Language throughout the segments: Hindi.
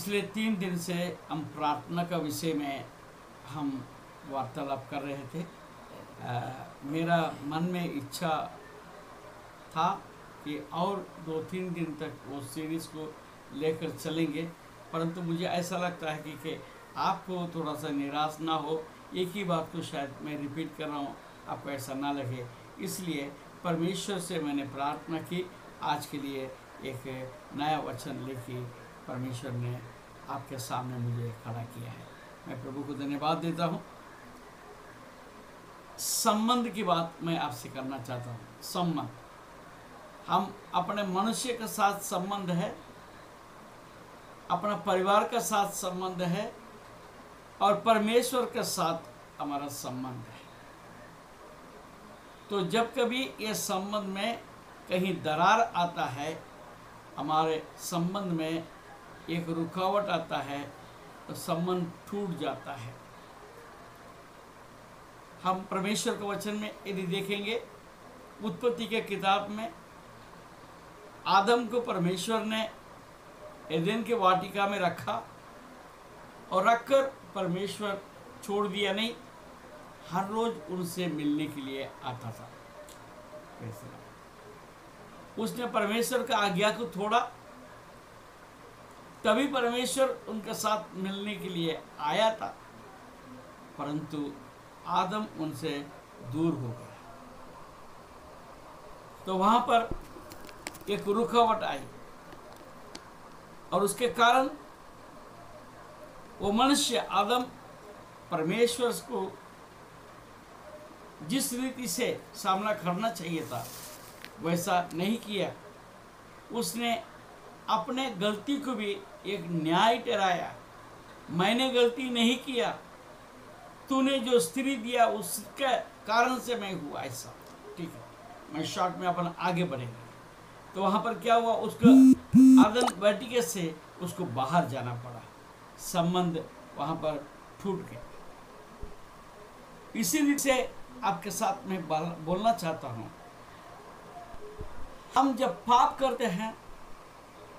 पिछले 3 दिन से हम प्रार्थना का विषय में हम वार्तालाप कर रहे थे। मेरा मन में इच्छा था कि और 2-3 दिन तक वो सीरीज़ को लेकर चलेंगे, परंतु मुझे ऐसा लगता है कि आपको थोड़ा सा निराश ना हो। एक ही बात को शायद मैं रिपीट कर रहा हूँ, आपको ऐसा ना लगे, इसलिए परमेश्वर से मैंने प्रार्थना की। आज के लिए एक नया वचन लेके परमेश्वर ने आपके सामने मुझे खड़ा किया है। मैं प्रभु को धन्यवाद देता हूँ। संबंध की बात मैं आपसे करना चाहता हूँ। संबंध, हम अपने मनुष्य के साथ संबंध है, अपना परिवार के साथ संबंध है और परमेश्वर के साथ हमारा संबंध है। तो जब कभी ये संबंध में कहीं दरार आता है, हमारे संबंध में एक रुकावट आता है, तो संबंध टूट जाता है। हम परमेश्वर के वचन में यदि देखेंगे, उत्पत्ति के किताब में आदम को परमेश्वर ने एदेन के वाटिका में रखा और रखकर परमेश्वर छोड़ दिया नहीं, हर रोज उनसे मिलने के लिए आता था। उसने परमेश्वर का आज्ञा को तोड़ा, तभी परमेश्वर उनके साथ मिलने के लिए आया था, परंतु आदम उनसे दूर हो गया। तो वहां पर एक रुकावट आई और उसके कारण वो मनुष्य आदम परमेश्वर को जिस रीति से सामना करना चाहिए था वैसा नहीं किया। उसने अपने गलती को भी एक न्याय ठहराया। मैंने गलती नहीं किया, तूने जो स्त्री दिया उसके कारण से मैं हुआ ऐसा। ठीक है, मैं शॉर्ट में अपन आगे बढ़ेंगे। तो वहाँ पर क्या हुआ, उसको आदम वाटिका से उसको बाहर जाना पड़ा, संबंध वहाँ पर टूट गया। इसी से आपके साथ में बोलना चाहता हूँ, हम जब पाप करते हैं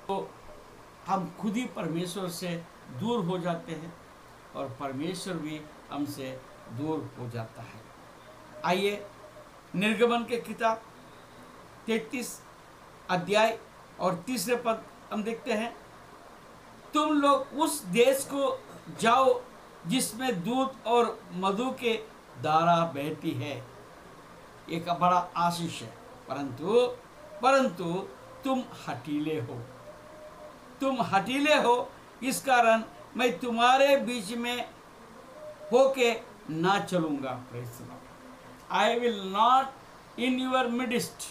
तो हम खुद ही परमेश्वर से दूर हो जाते हैं और परमेश्वर भी हमसे दूर हो जाता है। आइए निर्गमन के किताब 33 अध्याय और 3 पद हम देखते हैं। तुम लोग उस देश को जाओ जिसमें दूध और मधु के धारा बहती है। एक बड़ा आशीष है, परंतु तुम हठीले हो। तुम हठीले हो, इस कारण मैं तुम्हारे बीच में होके ना चलूंगा। I will not in your midst,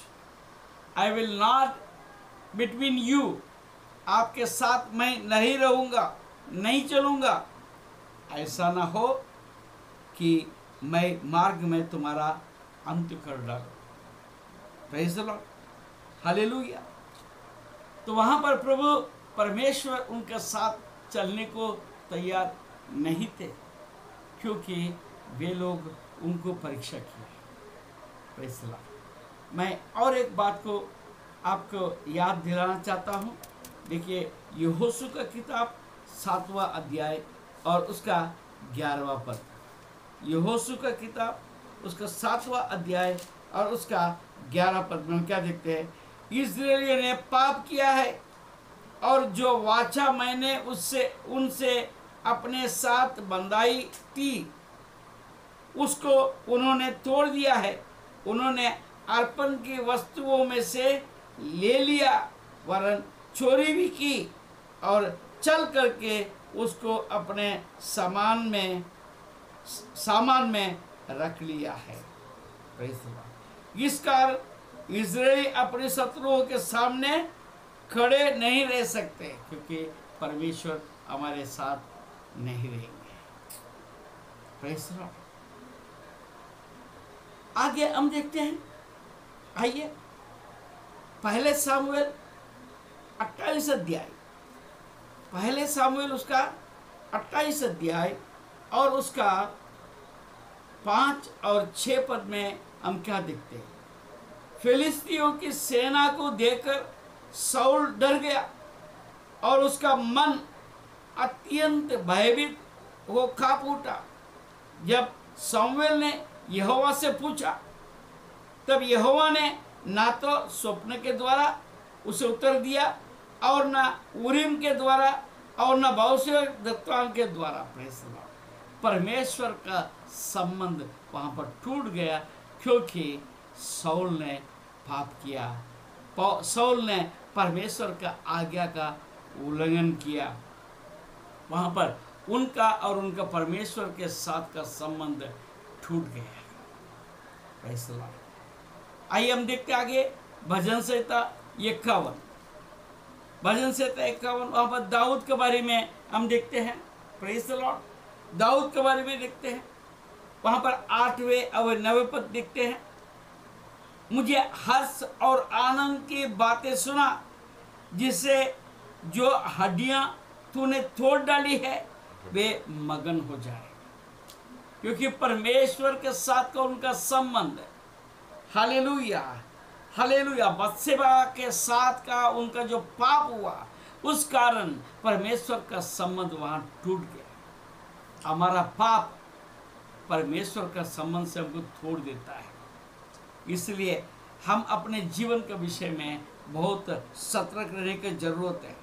I will not between you. आपके साथ मैं नहीं रहूंगा, नहीं चलूंगा। ऐसा ना हो कि मैं मार्ग में तुम्हारा अंत कर डालूं। Praise the Lord, hallelujah. तो वहां पर प्रभु परमेश्वर उनके साथ चलने को तैयार नहीं थे, क्योंकि वे लोग उनको परीक्षा किए। Praise the Lord. मैं और एक बात को आपको याद दिलाना चाहता हूँ। देखिए, यहोशू का किताब 7वां अध्याय और उसका 11वां पद। यहोशू का किताब उसका 7वां अध्याय और उसका 11वां पद में हम क्या देखते हैं, इस्राएलियों ने पाप किया है और जो वाचा मैंने उनसे अपने साथ बंधाई थी उसको उन्होंने तोड़ दिया है। उन्होंने अर्पण की वस्तुओं में से ले लिया, वरन चोरी भी की और चल करके उसको अपने सामान में रख लिया है। इस कारण इस्राएली अपने शत्रुओं के सामने खड़े नहीं रह सकते, क्योंकि परमेश्वर हमारे साथ नहीं रहेंगे। Praise the Lord. आगे हम देखते हैं, आइए पहले सामुएल 28 अध्याय, पहले सामुएल उसका 28 अध्याय और उसका 5 और 6 पद में हम क्या देखते हैं। फिलिस्तियों की सेना को देखकर शाऊल डर गया और उसका मन अत्यंत भयभीत वो कांप उठा। जब शमूएल ने यहोवा से पूछा, तब यहोवा ने ना तो स्वप्न के द्वारा उसे उत्तर दिया और ना उरीम के द्वारा और ना भविष्यद्वक्ताओं के द्वारा। Praise the Lord. परमेश्वर का संबंध वहाँ पर टूट गया, क्योंकि शाऊल ने पाप किया। शाऊल ने परमेश्वर का आज्ञा का उल्लंघन किया। वहाँ पर उनका और उनका परमेश्वर के साथ का संबंध टूट गया। Praise the Lord. आइए हम देखते आगे भजन संहिता 51। भजन संहिता 51, वहाँ पर दाऊद के बारे में हम देखते हैं। Praise the Lord. दाऊद के बारे में देखते हैं। वहाँ पर 8वें और 9वें पद देखते हैं। मुझे हर्ष और आनंद की बातें सुना, जिससे जो हड्डियां तूने तोड़ डाली है वे मगन हो जाए। क्योंकि परमेश्वर के साथ का उनका संबंध, हालेलुया हालेलुया, बत्शेबा के साथ का उनका जो पाप हुआ, उस कारण परमेश्वर का संबंध वहां टूट गया। हमारा पाप परमेश्वर का संबंध से हमको तोड़ देता है। इसलिए हम अपने जीवन के विषय में बहुत सतर्क रहने की जरूरत है।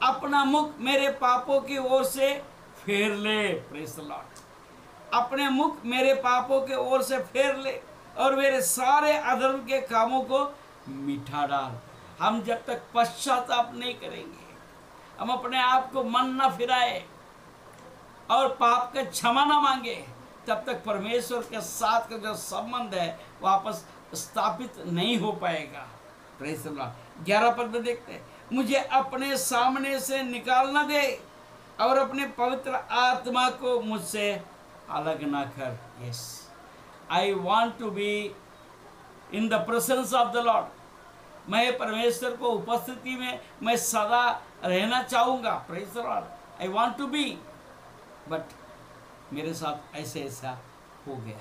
अपना मुख मेरे पापों की ओर से फेर ले। Praise the Lord. अपने मुख मेरे पापों के ओर से फेर ले और मेरे सारे अधर्म के कामों को मिटा डाल। हम जब तक पश्चाताप नहीं करेंगे, हम अपने आप को मन न फिराए और पाप का क्षमा न मांगे, तब तक परमेश्वर के साथ का जो संबंध है वापस स्थापित नहीं हो पाएगा। Praise the Lord. 11 पद में देखते हैं, मुझे अपने सामने से निकाल न दे और अपने पवित्र आत्मा को मुझसे अलग ना कर। Yes, I want to be in the presence of the Lord. मैं परमेश्वर को उपस्थिति में मैं सदा रहना चाहूँगा। Praise the Lord. I want to be, but मेरे साथ ऐसा हो गया।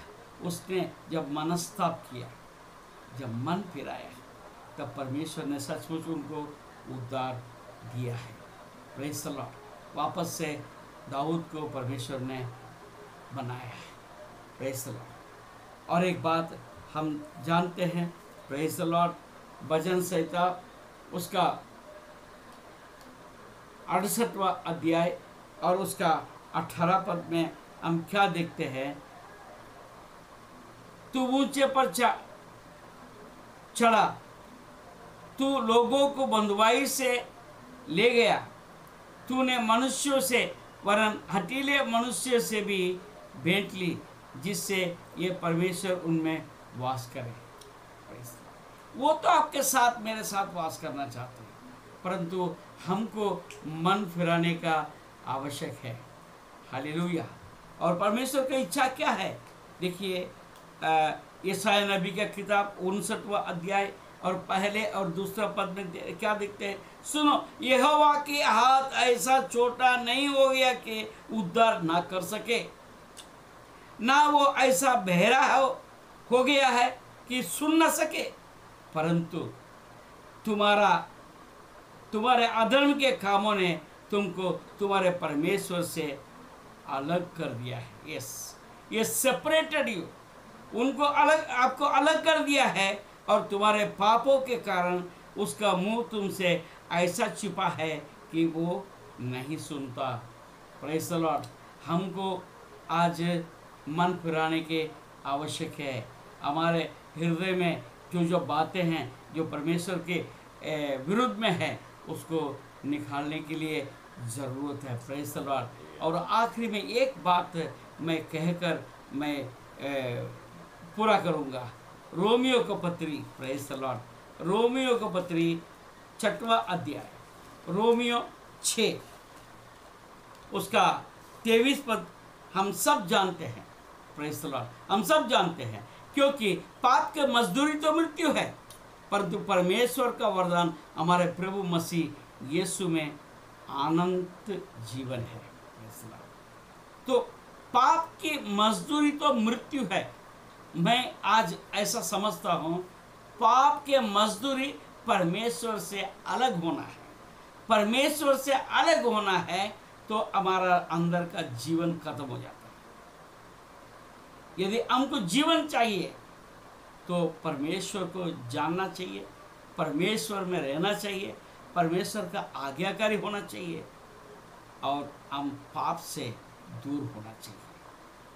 उसने जब मनस्ताप किया, जब मन फिराया, तब परमेश्वर ने सचमुच उनको उद्धार दिया है। Praise the Lord. वापस से दाऊद को परमेश्वर ने बनाया है। Praise the Lord. और एक बात हम जानते हैं, प्रेज़ द लॉर्ड, भजन संहिता उसका 68वां अध्याय और उसका 18 पद में हम क्या देखते हैं, तू ऊंचे पर चढ़ा, तू लोगों को बंधुआई से ले गया, तूने मनुष्यों से वरन हठीले मनुष्य से भी भेंट ली, जिससे ये परमेश्वर उनमें वास करे। वो तो आपके साथ मेरे साथ वास करना चाहते हैं, परंतु हमको मन फिराने का आवश्यक है। हालेलुया। और परमेश्वर की इच्छा क्या है? देखिए, यशायाह नबी का किताब 59वां अध्याय और पहले और दूसरा पद में क्या देखते हैं, सुनो, यहोवा के हाथ ऐसा छोटा नहीं हो गया कि उद्धार ना कर सके, ना वो ऐसा बहरा हो गया है कि सुन न सके, परंतु तुम्हारे अधर्म के कामों ने तुमको तुम्हारे परमेश्वर से अलग कर दिया है। यस, ये सेपरेटेड यू, उनको अलग, आपको अलग कर दिया है, और तुम्हारे पापों के कारण उसका मुंह तुमसे ऐसा छिपा है कि वो नहीं सुनता। Praise the Lord. हमको आज मन फिराने के आवश्यक है। हमारे हृदय में जो बातें हैं जो परमेश्वर के विरुद्ध में है, उसको निकालने के लिए ज़रूरत है। Praise the Lord. और आखिरी में एक बात मैं कहकर मैं पूरा करूँगा। रोमियो को पत्री, प्रेज़ द लॉर्ड, रोमियो को पत्री 6वां अध्याय, रोमियो 6 उसका 23 पद हम सब जानते हैं। Praise the Lord. हम सब जानते हैं, क्योंकि पाप के मजदूरी तो मृत्यु है, परंतु परमेश्वर का वरदान हमारे प्रभु मसीह यीशु में अनंत जीवन है। तो पाप की मजदूरी तो मृत्यु है। मैं आज ऐसा समझता हूँ, पाप के मजदूरी परमेश्वर से अलग होना है। परमेश्वर से अलग होना है तो हमारा अंदर का जीवन खत्म हो जाता है। यदि हमको जीवन चाहिए तो परमेश्वर को जानना चाहिए, परमेश्वर में रहना चाहिए, परमेश्वर का आज्ञाकारी होना चाहिए और हम पाप से दूर होना चाहिए।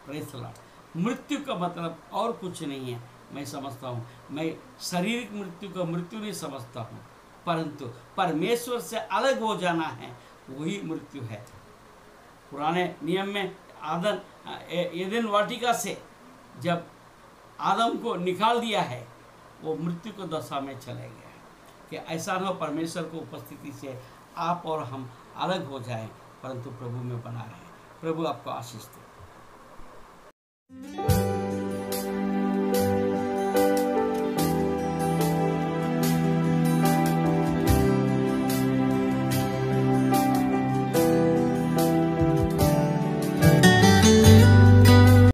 Praise the Lord. मृत्यु का मतलब और कुछ नहीं है, मैं समझता हूँ, मैं शारीरिक मृत्यु को मृत्यु नहीं समझता हूँ, परंतु परमेश्वर से अलग हो जाना है, वही मृत्यु है। पुराने नियम में एदेन वाटिका से जब आदम को निकाल दिया है, वो मृत्यु को दशा में चले गया है कि ऐसा न हो परमेश्वर को उपस्थिति से आप और हम अलग हो जाएं, परंतु प्रभु में बना रहे। प्रभु आपको आशीष दे।